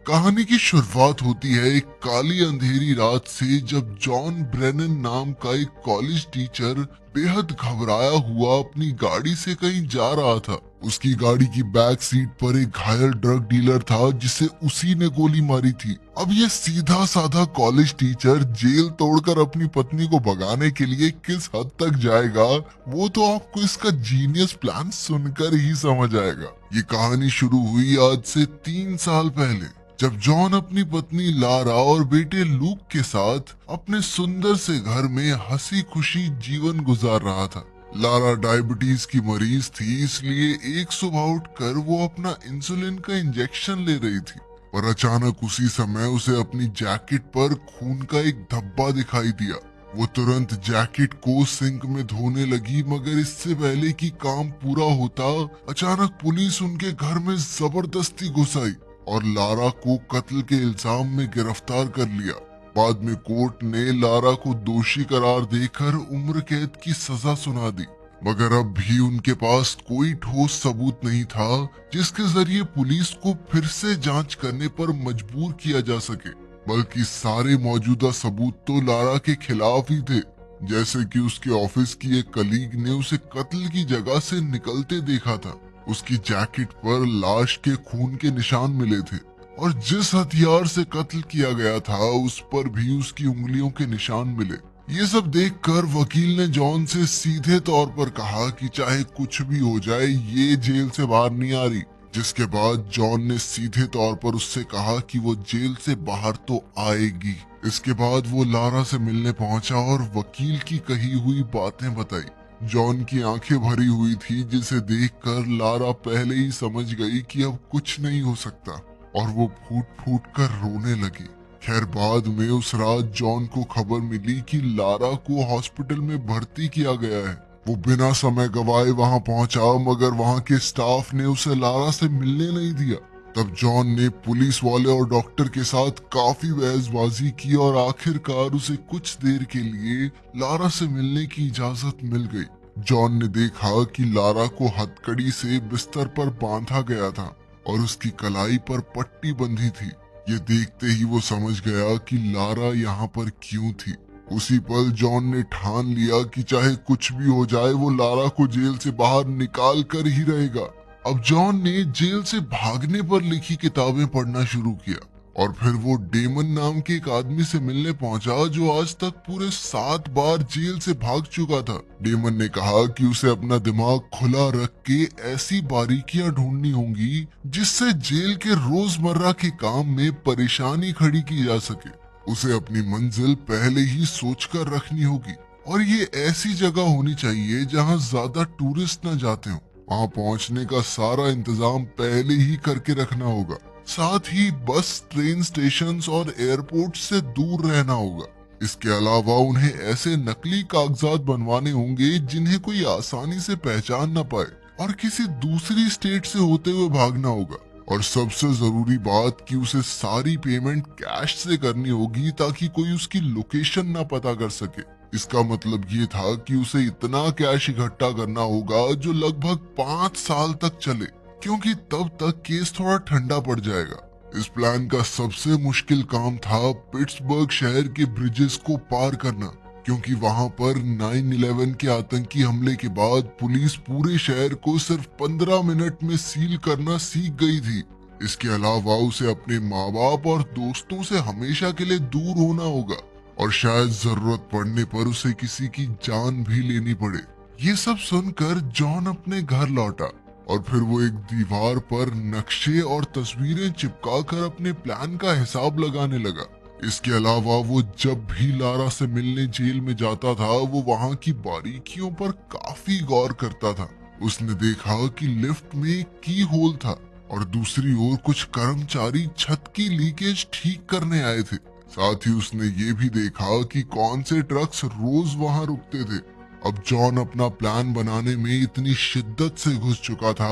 कहानी की शुरुआत होती है एक काली अंधेरी रात से, जब जॉन ब्रेनन नाम का एक कॉलेज टीचर बेहद घबराया हुआ अपनी गाड़ी से कहीं जा रहा था। उसकी गाड़ी की बैक सीट पर एक घायल ड्रग डीलर था जिसे उसी ने गोली मारी थी। अब ये सीधा साधा कॉलेज टीचर जेल तोड़कर अपनी पत्नी को भगाने के लिए किस हद तक जाएगा, वो तो आपको इसका जीनियस प्लान सुनकर ही समझ आएगा। ये कहानी शुरू हुई आज से 3 साल पहले, जब जॉन अपनी पत्नी लारा और बेटे लूक के साथ अपने सुंदर से घर में हंसी खुशी जीवन गुजार रहा था। लारा डायबिटीज की मरीज थी, इसलिए एक सुबह उठकर वो अपना इंसुलिन का इंजेक्शन ले रही थी। पर अचानक उसी समय उसे अपनी जैकेट पर खून का एक धब्बा दिखाई दिया। वो तुरंत जैकेट को सिंक में धोने लगी, मगर इससे पहले कि काम पूरा होता, अचानक पुलिस उनके घर में जबरदस्ती घुस आई और लारा को कत्ल के इल्जाम में गिरफ्तार कर लिया। बाद में कोर्ट ने लारा को दोषी करार देकर उम्र कैद की सजा सुना दी, मगर अब भी उनके पास कोई ठोस सबूत नहीं था जिसके जरिए पुलिस को फिर से जांच करने पर मजबूर किया जा सके। बल्कि सारे मौजूदा सबूत तो लारा के खिलाफ ही थे, जैसे कि उसके ऑफिस की एक कलीग ने उसे कत्ल की जगह से निकलते देखा था। उसकी जैकेट पर लाश के खून के निशान मिले थे और जिस हथियार से कत्ल किया गया था उस पर भी उसकी उंगलियों के निशान मिले। ये सब देखकर वकील ने जॉन से सीधे तौर पर कहा कि चाहे कुछ भी हो जाए, ये जेल से बाहर नहीं आ रही। जिसके बाद जॉन ने सीधे तौर पर उससे कहा कि वो जेल से बाहर तो आएगी। इसके बाद वो लारा से मिलने पहुंचा और वकील की कही हुई बातें बताई। जॉन की आंखें भरी हुई थी, जिसे देखकर लारा पहले ही समझ गई कि अब कुछ नहीं हो सकता, और वो फूट फूट कर रोने लगी। खैर, बाद में उस रात जॉन को खबर मिली कि लारा को हॉस्पिटल में भर्ती किया गया है। वो बिना समय गवाए वहां पहुंचा, मगर वहां के स्टाफ ने उसे लारा से मिलने नहीं दिया। तब जॉन ने पुलिस वाले और डॉक्टर के साथ काफी बहसबाजी की और आखिरकार उसे कुछ देर के लिए लारा से मिलने की इजाजत मिल गई। जॉन ने देखा कि लारा को हथकड़ी से बिस्तर पर बांधा गया था और उसकी कलाई पर पट्टी बंधी थी। ये देखते ही वो समझ गया कि लारा यहाँ पर क्यों थी। उसी पल जॉन ने ठान लिया कि चाहे कुछ भी हो जाए, वो लारा को जेल से बाहर निकाल कर ही रहेगा। अब जॉन ने जेल से भागने पर लिखी किताबें पढ़ना शुरू किया और फिर वो डेमन नाम के एक आदमी से मिलने पहुंचा जो आज तक पूरे 7 बार जेल से भाग चुका था। डेमन ने कहा कि उसे अपना दिमाग खुला रख के ऐसी बारीकियां ढूंढनी होंगी जिससे जेल के रोजमर्रा के काम में परेशानी खड़ी की जा सके। उसे अपनी मंजिल पहले ही सोचकर रखनी होगी और ये ऐसी जगह होनी चाहिए जहां ज्यादा टूरिस्ट न जाते हो। वहां पहुंचने का सारा इंतजाम पहले ही करके रखना होगा। साथ ही बस, ट्रेन स्टेशन और एयरपोर्ट से दूर रहना होगा। इसके अलावा उन्हें ऐसे नकली कागजात बनवाने होंगे जिन्हें कोई आसानी से पहचान न पाए और किसी दूसरी स्टेट से होते हुए भागना होगा। और सबसे जरूरी बात कि उसे सारी पेमेंट कैश से करनी होगी ताकि कोई उसकी लोकेशन ना पता कर सके। इसका मतलब ये था कि उसे इतना कैश इकट्ठा करना होगा जो लगभग 5 साल तक चले, क्योंकि तब तक केस थोड़ा ठंडा पड़ जाएगा। इस प्लान का सबसे मुश्किल काम था पिट्सबर्ग शहर के ब्रिजेस को पार करना, क्योंकि वहां पर 9/11 के आतंकी हमले के बाद पुलिस पूरे शहर को सिर्फ 15 मिनट में सील करना सीख गई थी। इसके अलावा उसे अपने माँ बाप और दोस्तों से हमेशा के लिए दूर होना होगा और शायद जरूरत पड़ने पर उसे किसी की जान भी लेनी पड़े। ये सब सुनकर जॉन अपने घर लौटा और फिर वो एक दीवार पर नक्शे और तस्वीरें चिपकाकर अपने प्लान का हिसाब लगाने लगा। इसके अलावा वो जब भी लारा से मिलने जेल में जाता था, वो वहां की बारीकियों पर काफी गौर करता था। उसने देखा कि लिफ्ट में की होल था और दूसरी ओर कुछ कर्मचारी छत की लीकेज ठीक करने आए थे। साथ ही उसने ये भी देखा कि कौन से ट्रक्स रोज वहां रुकते थे। अब जॉन अपना प्लान बनाने में इतनी शिद्दत से घुस चुका था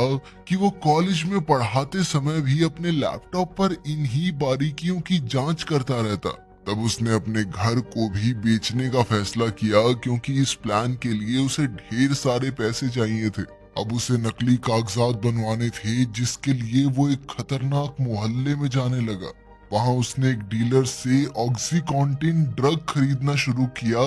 कि वो कॉलेज में पढ़ाते समय भी अपने लैपटॉप पर इन्हीं बारीकियों की जांच करता रहता। तब उसने अपने घर को भी बेचने का फैसला किया, क्योंकि इस प्लान के लिए उसे ढेर सारे पैसे चाहिए थे। अब उसे नकली कागजात बनवाने थे, जिसके लिए वो एक खतरनाक मोहल्ले में जाने लगा। वहां उसने एक डीलर से ऑक्सीकॉन्टिन ड्रग खरीदना शुरू किया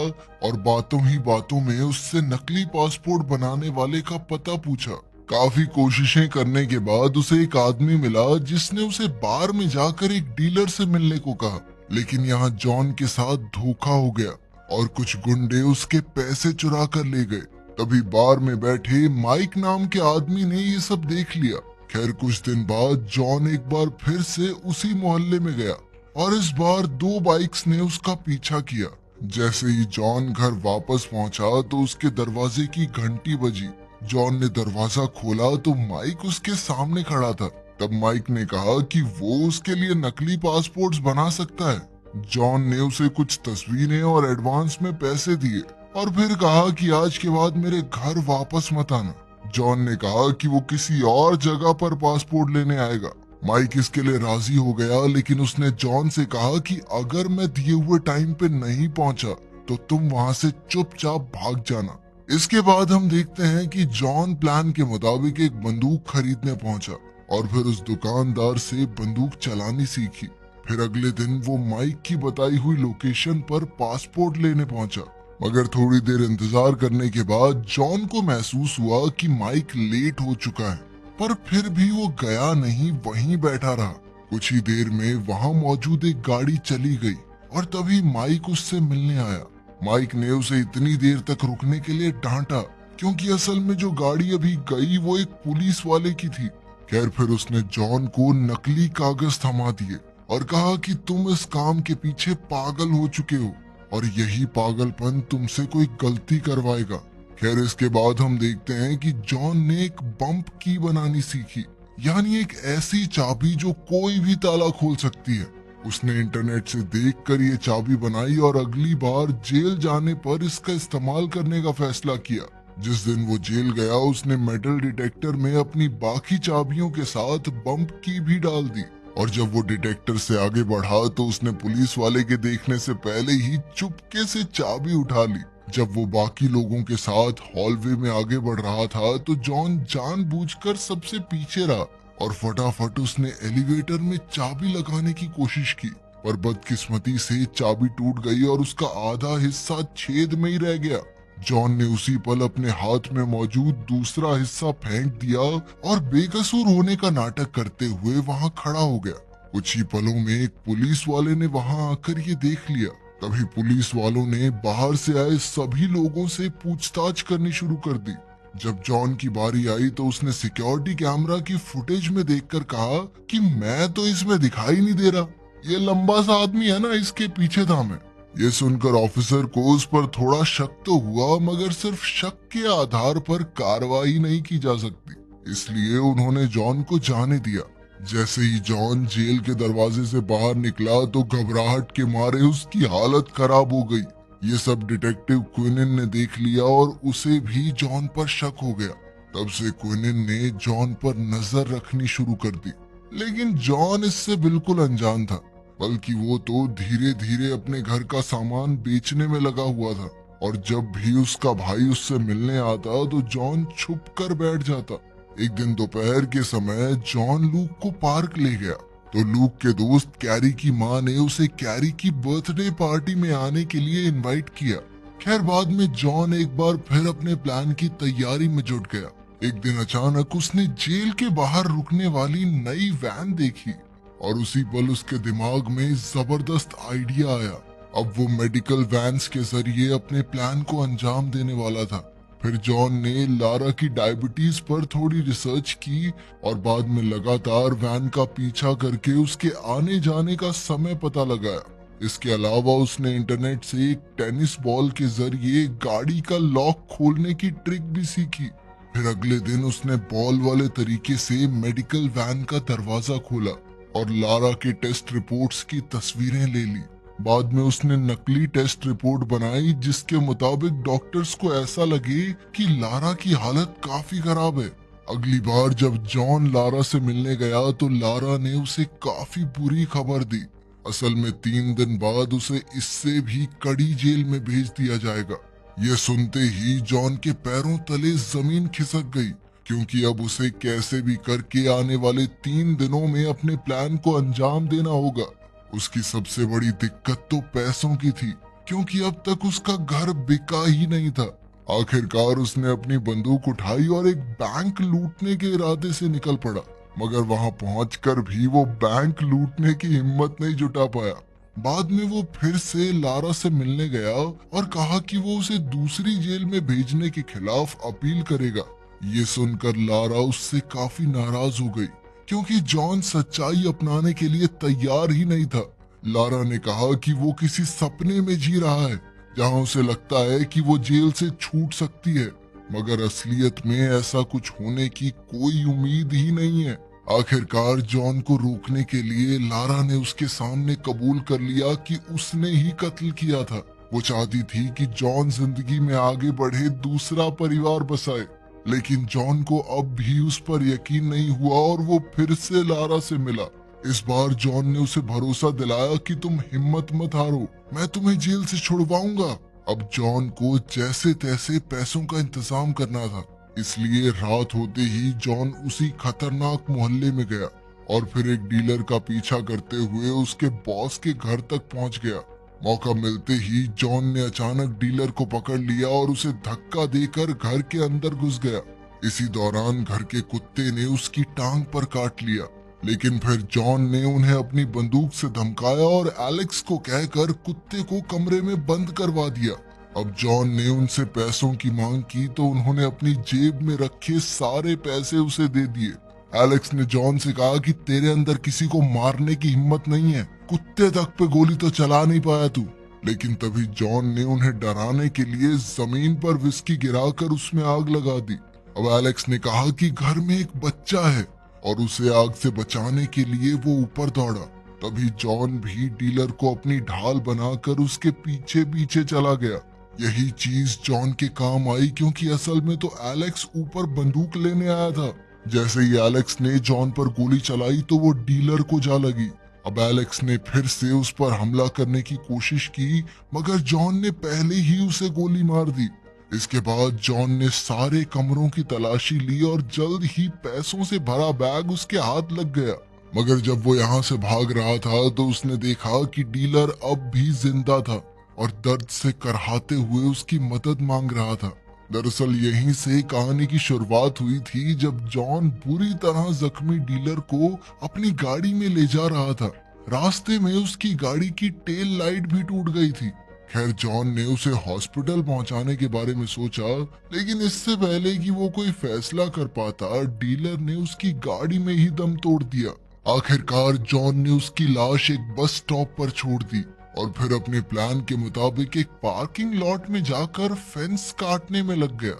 और बातों ही बातों में उससे नकली पासपोर्ट बनाने वाले का पता पूछा। काफी कोशिशें करने के बाद उसे एक आदमी मिला जिसने उसे बार में जाकर एक डीलर से मिलने को कहा, लेकिन यहाँ जॉन के साथ धोखा हो गया और कुछ गुंडे उसके पैसे चुरा कर ले गए। तभी बार में बैठे माइक नाम के आदमी ने ये सब देख लिया। खैर कुछ दिन बाद जॉन एक बार फिर से उसी मोहल्ले में गया और इस बार 2 बाइक्स ने उसका पीछा किया। जैसे ही जॉन घर वापस पहुंचा तो उसके दरवाजे की घंटी बजी। जॉन ने दरवाजा खोला तो माइक उसके सामने खड़ा था। तब माइक ने कहा कि वो उसके लिए नकली पासपोर्ट्स बना सकता है। जॉन ने उसे कुछ तस्वीरें और एडवांस में पैसे दिए और फिर कहा कि आज के बाद मेरे घर वापस मत आना। जॉन ने कहा कि वो किसी और जगह पर पासपोर्ट लेने आएगा। माइक इसके लिए राजी हो गया, लेकिन उसने जॉन से कहा कि अगर मैं दिए हुए टाइम पे नहीं पहुंचा तो तुम वहां से चुपचाप भाग जाना। इसके बाद हम देखते हैं कि जॉन प्लान के मुताबिक एक बंदूक खरीदने पहुंचा और फिर उस दुकानदार से बंदूक चलानी सीखी। फिर अगले दिन वो माइक की बताई हुई लोकेशन पर पासपोर्ट लेने पहुंचा, मगर थोड़ी देर इंतजार करने के बाद जॉन को महसूस हुआ कि माइक लेट हो चुका है, पर फिर भी वो गया नहीं, वहीं बैठा रहा। कुछ ही देर में वहां मौजूद एक गाड़ी चली गई और तभी माइक उससे मिलने आया। माइक ने उसे इतनी देर तक रुकने के लिए डांटा क्योंकि असल में जो गाड़ी अभी गई वो एक पुलिस वाले की थी। खैर फिर उसने जॉन को नकली कागज थमा दिए और कहा कि तुम इस काम के पीछे पागल हो चुके हो और यही पागलपन तुमसे कोई गलती करवाएगा। खैर इसके बाद हम देखते हैं कि जॉन ने एक बम्प की बनानी सीखी, यानी एक ऐसी चाबी जो कोई भी ताला खोल सकती है। उसने इंटरनेट से देखकर ये चाबी बनाई और अगली बार जेल जाने पर इसका इस्तेमाल करने का फैसला किया। जिस दिन वो जेल गया उसने मेटल डिटेक्टर में अपनी बाकी चाबियों के साथ बम्प की भी डाल दी और जब वो डिटेक्टर से आगे बढ़ा तो उसने पुलिस वाले के देखने से पहले ही चुपके से चाबी उठा ली। जब वो बाकी लोगों के साथ हॉलवे में आगे बढ़ रहा था तो जॉन जानबूझकर सबसे पीछे रहा और फटाफट उसने एलिवेटर में चाबी लगाने की कोशिश की, पर बदकिस्मती से चाबी टूट गई और उसका आधा हिस्सा छेद में ही रह गया। जॉन ने उसी पल अपने हाथ में मौजूद दूसरा हिस्सा फेंक दिया और बेकसूर होने का नाटक करते हुए वहां खड़ा हो गया। कुछ ही पलों में एक पुलिस वाले ने वहां आकर ये देख लिया। तभी पुलिस वालों ने बाहर से आए सभी लोगों से पूछताछ करनी शुरू कर दी। जब जॉन की बारी आई तो उसने सिक्योरिटी कैमरा की फुटेज में देखकर कहा कि मैं तो इसमें दिखाई नहीं दे रहा, ये लंबा सा आदमी है ना, इसके पीछे था मैं। ये सुनकर ऑफिसर को उस पर थोड़ा शक तो हुआ, मगर सिर्फ शक के आधार पर कार्रवाई नहीं की जा सकती, इसलिए उन्होंने जॉन को जाने दिया। जैसे ही जॉन जेल के दरवाजे से बाहर निकला तो घबराहट के मारे उसकी हालत खराब हो गई। ये सब डिटेक्टिव क्विनिन ने देख लिया और उसे भी जॉन पर शक हो गया। तब से क्विनिन ने जॉन पर नजर रखनी शुरू कर दी, लेकिन जॉन इससे बिल्कुल अनजान था, बल्कि वो तो धीरे धीरे अपने घर का सामान बेचने में लगा हुआ था और जब भी उसका भाई उससे मिलने आता तो जॉन छुप कर बैठ जाता। एक दिन दोपहर के समय जॉन लूक को पार्क ले गया तो लूक के दोस्त कैरी की माँ ने उसे कैरी की बर्थडे पार्टी में आने के लिए इनवाइट किया। खैर बाद में जॉन एक बार फिर अपने प्लान की तैयारी में जुट गया। एक दिन अचानक उसने जेल के बाहर रुकने वाली नई वैन देखी और उसी पल उसके दिमाग में जबरदस्त आइडिया आया। अब वो मेडिकल वैन्स के जरिए अपने प्लान को अंजाम देने वाला था। फिर जॉन ने लारा की डायबिटीज पर थोड़ी रिसर्च की और बाद में लगातार वैन का पीछा करके उसके आने जाने का समय पता लगाया। इसके अलावा उसने इंटरनेट से एक टेनिस बॉल के जरिए गाड़ी का लॉक खोलने की ट्रिक भी सीखी। फिर अगले दिन उसने बॉल वाले तरीके से मेडिकल वैन का दरवाजा खोला और लारा के टेस्ट रिपोर्ट्स की तस्वीरें ले ली। बाद में उसने नकली टेस्ट रिपोर्ट बनाई जिसके मुताबिक डॉक्टर्स को ऐसा लगे कि लारा की हालत काफी खराब है। अगली बार जब जॉन लारा से मिलने गया तो लारा ने उसे काफी बुरी खबर दी। असल में 3 दिन बाद उसे इससे भी कड़ी जेल में भेज दिया जाएगा। यह सुनते ही जॉन के पैरों तले जमीन खिसक गई क्योंकि अब उसे कैसे भी करके आने वाले 3 दिनों में अपने प्लान को अंजाम देना होगा। उसकी सबसे बड़ी दिक्कत तो पैसों की थी, क्योंकि अब तक उसका घर बिका ही नहीं था। आखिरकार उसने अपनी बंदूक उठाई और एक बैंक लूटने के इरादे से निकल पड़ा, मगर वहां पहुंचकर भी वो बैंक लूटने की हिम्मत नहीं जुटा पाया। बाद में वो फिर से लारा से मिलने गया और कहा कि वो उसे दूसरी जेल में भेजने के खिलाफ अपील करेगा। ये सुनकर लारा उससे काफी नाराज हो गई, क्योंकि जॉन सच्चाई अपनाने के लिए तैयार ही नहीं था। लारा ने कहा कि वो किसी सपने में जी रहा है, जहां उसे लगता है कि वो जेल से छूट सकती है, मगर असलियत में ऐसा कुछ होने की कोई उम्मीद ही नहीं है। आखिरकार जॉन को रोकने के लिए लारा ने उसके सामने कबूल कर लिया कि उसने ही कत्ल किया था। वो चाहती थी कि जॉन जिंदगी में आगे बढ़े, दूसरा परिवार बसाए, लेकिन जॉन को अब भी उस पर यकीन नहीं हुआ और वो फिर से लारा से मिला। इस बार जॉन ने उसे भरोसा दिलाया कि तुम हिम्मत मत हारो, मैं तुम्हें जेल से छुड़वाऊंगा। अब जॉन को जैसे तैसे पैसों का इंतजाम करना था, इसलिए रात होते ही जॉन उसी खतरनाक मोहल्ले में गया और फिर एक डीलर का पीछा करते हुए उसके बॉस के घर तक पहुंच गया। मौका मिलते ही जॉन ने अचानक डीलर को पकड़ लिया और उसे धक्का देकर घर के अंदर घुस गया। इसी दौरान घर के कुत्ते ने उसकी टांग पर काट लिया, लेकिन फिर जॉन ने उन्हें अपनी बंदूक से धमकाया और एलेक्स को कहकर कुत्ते को कमरे में बंद करवा दिया। अब जॉन ने उनसे पैसों की मांग की तो उन्होंने अपनी जेब में रखे सारे पैसे उसे दे दिए। एलेक्स ने जॉन से कहा कि तेरे अंदर किसी को मारने की हिम्मत नहीं है, कुत्ते तक पे गोली तो चला नहीं पाया तू। लेकिन तभी जॉन ने उन्हें डराने के लिए जमीन पर विस्की गिराकर उसमें आग लगा दी। अब एलेक्स ने कहा कि घर में एक बच्चा है और उसे आग से बचाने के लिए वो ऊपर दौड़ा। तभी जॉन भी डीलर को अपनी ढाल बनाकर उसके पीछे पीछे चला गया। यही चीज जॉन के काम आई, क्योंकि असल में तो एलेक्स ऊपर बंदूक लेने आया था। जैसे ही एलेक्स ने जॉन पर गोली चलाई तो वो डीलर को जा लगी। अब एलेक्स ने फिर से उस पर हमला करने की कोशिश की, मगर जॉन ने पहले ही उसे गोली मार दी। इसके बाद जॉन ने सारे कमरों की तलाशी ली और जल्द ही पैसों से भरा बैग उसके हाथ लग गया। मगर जब वो यहाँ से भाग रहा था तो उसने देखा कि डीलर अब भी जिंदा था और दर्द से करहाते हुए उसकी मदद मांग रहा था। दरअसल यहीं से कहानी की शुरुआत हुई थी, जब जॉन बुरी तरह जख्मी डीलर को अपनी गाड़ी में ले जा रहा था। रास्ते में उसकी गाड़ी की टेल लाइट भी टूट गई थी। खैर जॉन ने उसे हॉस्पिटल पहुंचाने के बारे में सोचा, लेकिन इससे पहले कि वो कोई फैसला कर पाता, डीलर ने उसकी गाड़ी में ही दम तोड़ दिया। आखिरकार जॉन ने उसकी लाश एक बस स्टॉप पर छोड़ दी और फिर अपने प्लान के मुताबिक एक पार्किंग लॉट में जाकर फेंस काटने में लग गया।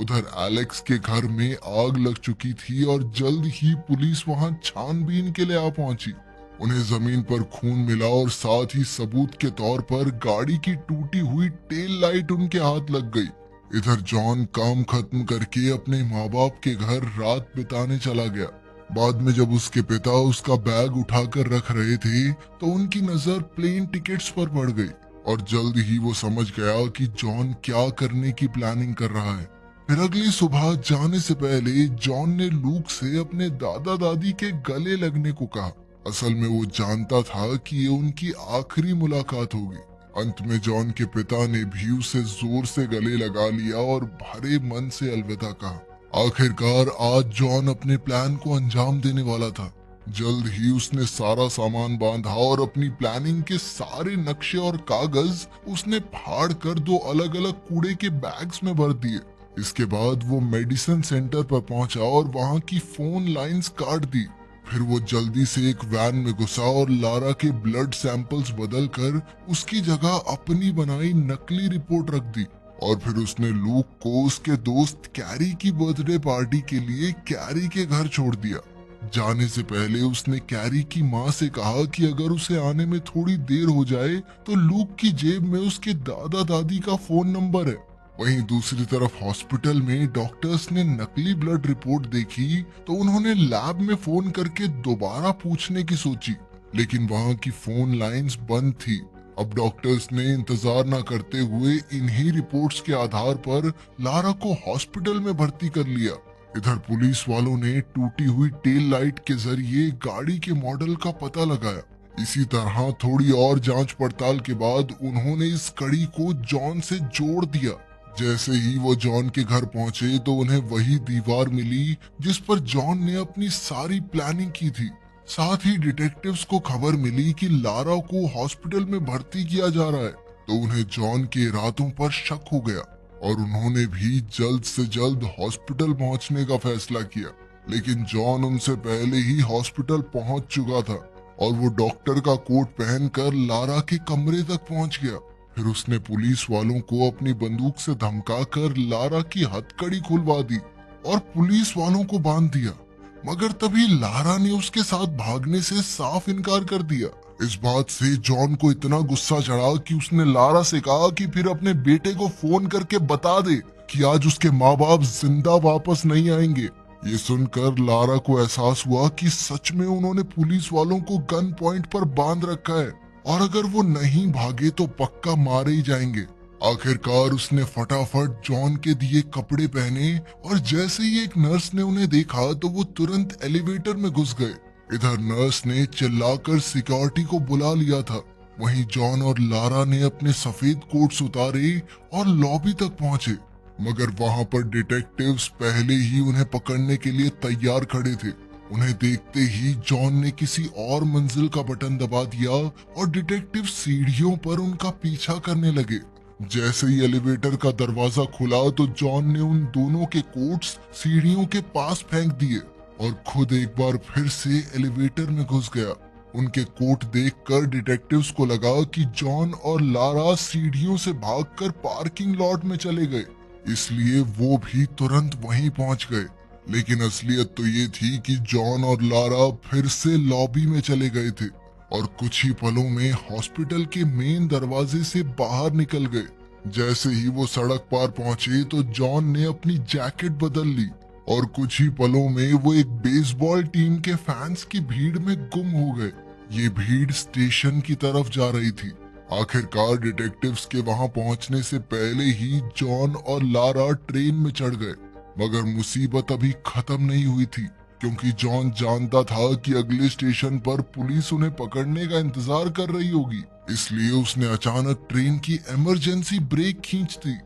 उधर एलेक्स के घर में आग लग चुकी थी और जल्द ही पुलिस वहां छानबीन के लिए आ पहुंची। उन्हें जमीन पर खून मिला और साथ ही सबूत के तौर पर गाड़ी की टूटी हुई टेल लाइट उनके हाथ लग गई। इधर जॉन काम खत्म करके अपने माँ बाप के घर रात बिताने चला गया। बाद में जब उसके पिता उसका बैग उठाकर रख रहे थे तो उनकी नजर प्लेन टिकट्स पर पड़ गई और जल्द ही वो समझ गया कि जॉन क्या करने की प्लानिंग कर रहा है। फिर अगली सुबह जाने से पहले जॉन ने लूक से अपने दादा दादी के गले लगने को कहा। असल में वो जानता था कि ये उनकी आखिरी मुलाकात होगी। अंत में जॉन के पिता ने भी उसे जोर से गले लगा लिया और भरे मन से अलविदा कहा। आखिरकार आज जॉन अपने प्लान को अंजाम देने वाला था। जल्द ही उसने सारा सामान बांधा और अपनी प्लानिंग के सारे नक्शे और कागज उसने फाड़ कर 2 अलग अलग कूड़े के बैग्स में भर दिए। इसके बाद वो मेडिसिन सेंटर पर पहुंचा और वहां की फोन लाइंस काट दी। फिर वो जल्दी से एक वैन में घुसा और लारा के ब्लड सैंपल्स बदलकर उसकी जगह अपनी बनाई नकली रिपोर्ट रख दी और फिर उसने लूक को उसके दोस्त कैरी की बर्थडे पार्टी के लिए कैरी के घर छोड़ दिया। जाने से पहले उसने कैरी की माँ से कहा कि अगर उसे आने में थोड़ी देर हो जाए तो लूक की जेब में उसके दादा दादी का फोन नंबर है। वहीं दूसरी तरफ हॉस्पिटल में डॉक्टर्स ने नकली ब्लड रिपोर्ट देखी तो उन्होंने लैब में फोन करके दोबारा पूछने की सोची, लेकिन वहां की फोन लाइंस बंद थी। अब डॉक्टर्स ने इंतजार न करते हुए इन्हीं रिपोर्ट्स के आधार पर लारा को हॉस्पिटल में भर्ती कर लिया। इधर पुलिस वालों ने टूटी हुई टेल लाइट के जरिए गाड़ी के मॉडल का पता लगाया। इसी तरह थोड़ी और जांच पड़ताल के बाद उन्होंने इस कड़ी को जॉन से जोड़ दिया। जैसे ही वो जॉन के घर पहुंचे तो उन्हें वही दीवार मिली जिस पर जॉन ने अपनी सारी प्लानिंग की थी। साथ ही डिटेक्टिव्स को खबर मिली कि लारा को हॉस्पिटल में भर्ती किया जा रहा है, तो उन्हें जॉन के इरादों पर शक हो गया और उन्होंने भी जल्द से जल्द हॉस्पिटल पहुंचने का फैसला किया। लेकिन जॉन उनसे पहले ही हॉस्पिटल पहुंच चुका था और वो डॉक्टर का कोट पहनकर लारा के कमरे तक पहुंच गया। फिर उसने पुलिस वालों को अपनी बंदूक से धमकाकर लारा की हथकड़ी खुलवा दी और पुलिस वालों को बांध दिया। मगर तभी लारा ने उसके साथ भागने से साफ इनकार कर दिया। इस बात से जॉन को इतना गुस्सा चढ़ा कि उसने लारा से कहा कि फिर अपने बेटे को फोन करके बता दे कि आज उसके माँ बाप जिंदा वापस नहीं आएंगे। ये सुनकर लारा को एहसास हुआ कि सच में उन्होंने पुलिस वालों को गन पॉइंट पर बांध रखा है और अगर वो नहीं भागे तो पक्का मारे ही जाएंगे। आखिरकार उसने फटाफट जॉन के दिए कपड़े पहने और जैसे ही एक नर्स ने उन्हें देखा तो वो तुरंत एलिवेटर में घुस गए। इधर नर्स ने चिल्लाकर सिक्योरिटी को बुला लिया था। वहीं जॉन और लारा ने अपने सफेद कोट्स उतारे और लॉबी तक पहुंचे, मगर वहां पर डिटेक्टिव्स पहले ही उन्हें पकड़ने के लिए तैयार खड़े थे। उन्हें देखते ही जॉन ने किसी और मंजिल का बटन दबा दिया और डिटेक्टिव सीढ़ियों पर उनका पीछा करने लगे। जैसे ही एलिवेटर का दरवाजा खुला तो जॉन ने उन दोनों के कोट्स सीढ़ियों के पास फेंक दिए और खुद एक बार फिर से एलिवेटर में घुस गया। उनके कोट देखकर डिटेक्टिव्स को लगा कि जॉन और लारा सीढ़ियों से भागकर पार्किंग लॉट में चले गए, इसलिए वो भी तुरंत वहीं पहुंच गए। लेकिन असलियत तो ये थी कि जॉन और लारा फिर से लॉबी में चले गए थे और कुछ ही पलों में हॉस्पिटल के मेन दरवाजे से बाहर निकल गए। जैसे ही वो सड़क पार पहुंचे तो जॉन ने अपनी जैकेट बदल ली और कुछ ही पलों में वो एक बेसबॉल टीम के फैंस की भीड़ में गुम हो गए। ये भीड़ स्टेशन की तरफ जा रही थी। आखिरकार डिटेक्टिव्स के वहां पहुंचने से पहले ही जॉन और लारा ट्रेन में चढ़ गए, मगर मुसीबत अभी खत्म नहीं हुई थी, क्योंकि जॉन जानता था कि अगले स्टेशन पर पुलिस उन्हें पकड़ने का इंतजार कर रही होगी। इसलिए उसने अचानक ट्रेन की इमरजेंसी ब्रेक खींच दी।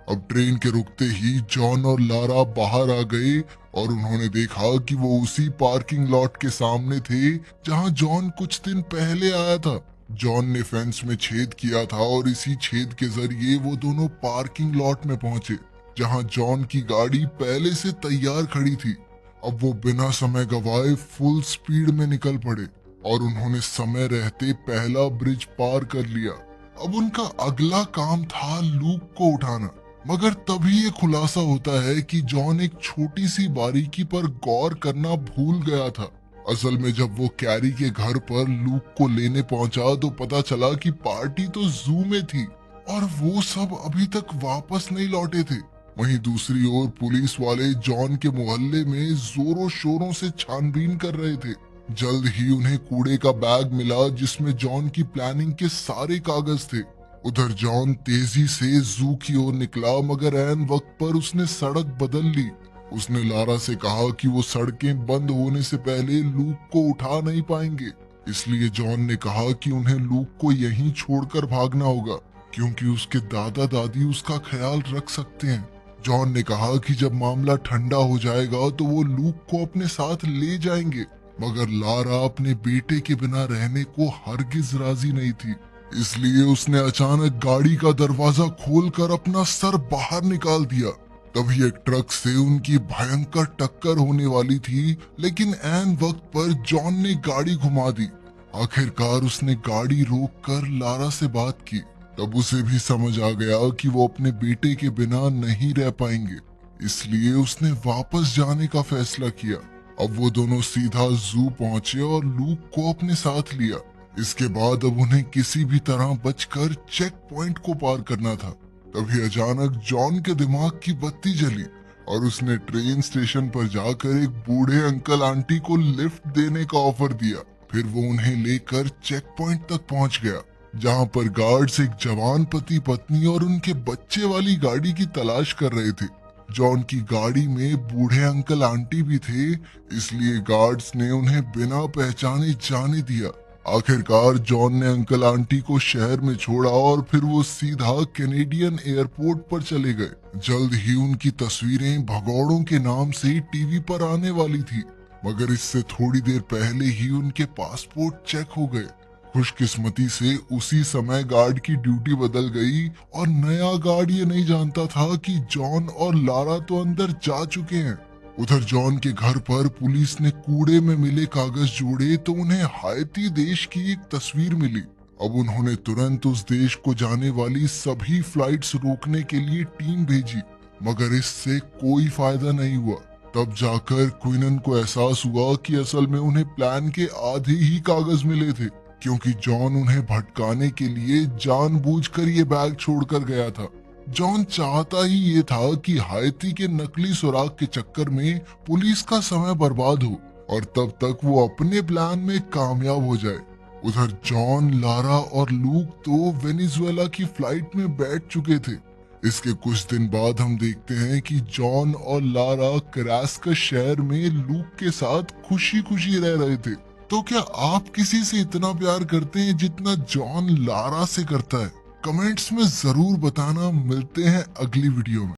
अब ट्रेन के रुकते ही जॉन और लारा बाहर आ गए और उन्होंने देखा कि वो उसी पार्किंग लॉट के सामने थे जहां जॉन कुछ दिन पहले आया था। जॉन ने फेंस में छेद किया था और इसी छेद के जरिए वो दोनों पार्किंग लॉट में पहुंचे, जहां जॉन की गाड़ी पहले से तैयार खड़ी थी। अब वो बिना समय गवाए फुल स्पीड में निकल पड़े और उन्होंने समय रहते पहला ब्रिज पार कर लिया। अब उनका अगला काम था लूक को उठाना, मगर तभी ये खुलासा होता है कि जॉन एक छोटी सी बारीकी पर गौर करना भूल गया था। असल में जब वो कैरी के घर पर लूक को लेने पहुंचा तो पता चला कि पार्टी तो जू में थी और वो सब अभी तक वापस नहीं लौटे थे। वहीं दूसरी ओर पुलिस वाले जॉन के मोहल्ले में जोरों शोरों से छानबीन कर रहे थे। जल्द ही उन्हें कूड़े का बैग मिला जिसमें जॉन की प्लानिंग के सारे कागज थे। उधर जॉन तेजी से जू की ओर निकला, मगर ऐन वक्त पर उसने सड़क बदल ली। उसने लारा से कहा कि वो सड़कें बंद होने से पहले लूक को उठा नहीं पाएंगे, इसलिए जॉन ने कहा कि उन्हें लूक को यहीं छोड़कर भागना होगा, क्योंकि उसके दादा दादी उसका ख्याल रख सकते हैं। जॉन ने कहा कि जब मामला ठंडा हो जाएगा तो वो लूक को अपने साथ ले जाएंगे, मगर लारा अपने बेटे के बिना रहने को हरगिज राजी नहीं थी। इसलिए उसने अचानक गाड़ी का दरवाजा खोलकर अपना सर बाहर निकाल दिया। तभी एक ट्रक से उनकी भयंकर टक्कर होने वाली थी, लेकिन ऐन वक्त पर जॉन ने गाड़ी घुमा दी। आखिरकार उसने गाड़ी रोककर लारा से बात की। तब उसे भी समझ आ गया कि वो अपने बेटे के बिना नहीं रह पाएंगे, इसलिए उसने वापस जाने का फैसला किया। अब वो दोनों सीधा जू पहुंचे और लूक को अपने साथ लिया। इसके बाद अब उन्हें किसी भी तरह बचकर चेक पॉइंट को पार करना था। तभी अचानक जॉन के दिमाग की बत्ती जली और उसने ट्रेन स्टेशन पर जाकर एक बूढ़े अंकल आंटी को लिफ्ट देने का ऑफर दिया। फिर वो उन्हें लेकर चेक पॉइंट तक पहुंच गया, जहां पर गार्ड्स एक जवान पति पत्नी और उनके बच्चे वाली गाड़ी की तलाश कर रहे थे। जॉन की गाड़ी में बूढ़े अंकल आंटी भी थे, इसलिए गार्ड्स ने उन्हें बिना पहचाने जाने दिया। आखिरकार जॉन ने अंकल आंटी को शहर में छोड़ा और फिर वो सीधा कैनेडियन एयरपोर्ट पर चले गए। जल्द ही उनकी तस्वीरें भगौड़ों के नाम से टीवी पर आने वाली थी, मगर इससे थोड़ी देर पहले ही उनके पासपोर्ट चेक हो गए। खुशकिस्मती से उसी समय गार्ड की ड्यूटी बदल गई और नया गार्ड ये नहीं जानता था कि जॉन और लारा तो अंदर जा चुके हैं। उधर जॉन के घर पर पुलिस ने कूड़े में मिले कागज जोड़े तो उन्हें हाइती देश की एक तस्वीर मिली। अब उन्होंने तुरंत उस देश को जाने वाली सभी फ्लाइट्स रोकने के लिए टीम भेजी, मगर इससे कोई फायदा नहीं हुआ। तब जाकर क्विनन को एहसास हुआ कि असल में उन्हें प्लान के आधे ही कागज मिले थे, क्योंकि जॉन उन्हें भटकाने के लिए जानबूझकर ये बैग छोड़कर गया था। जॉन चाहता ही ये था कि हाइती के नकली सुराग के चक्कर में पुलिस का समय बर्बाद हो और तब तक वो अपने प्लान में कामयाब हो जाए। उधर जॉन, लारा और लूक तो वेनेजुएला की फ्लाइट में बैठ चुके थे। इसके कुछ दिन बाद हम देखते हैं कि जॉन और लारा करास्कस शहर में लूक के साथ खुशी खुशी रह रहे थे। तो क्या आप किसी से इतना प्यार करते हैं जितना जॉन लारा से करता है? कमेंट्स में जरूर बताना। मिलते हैं अगली वीडियो में।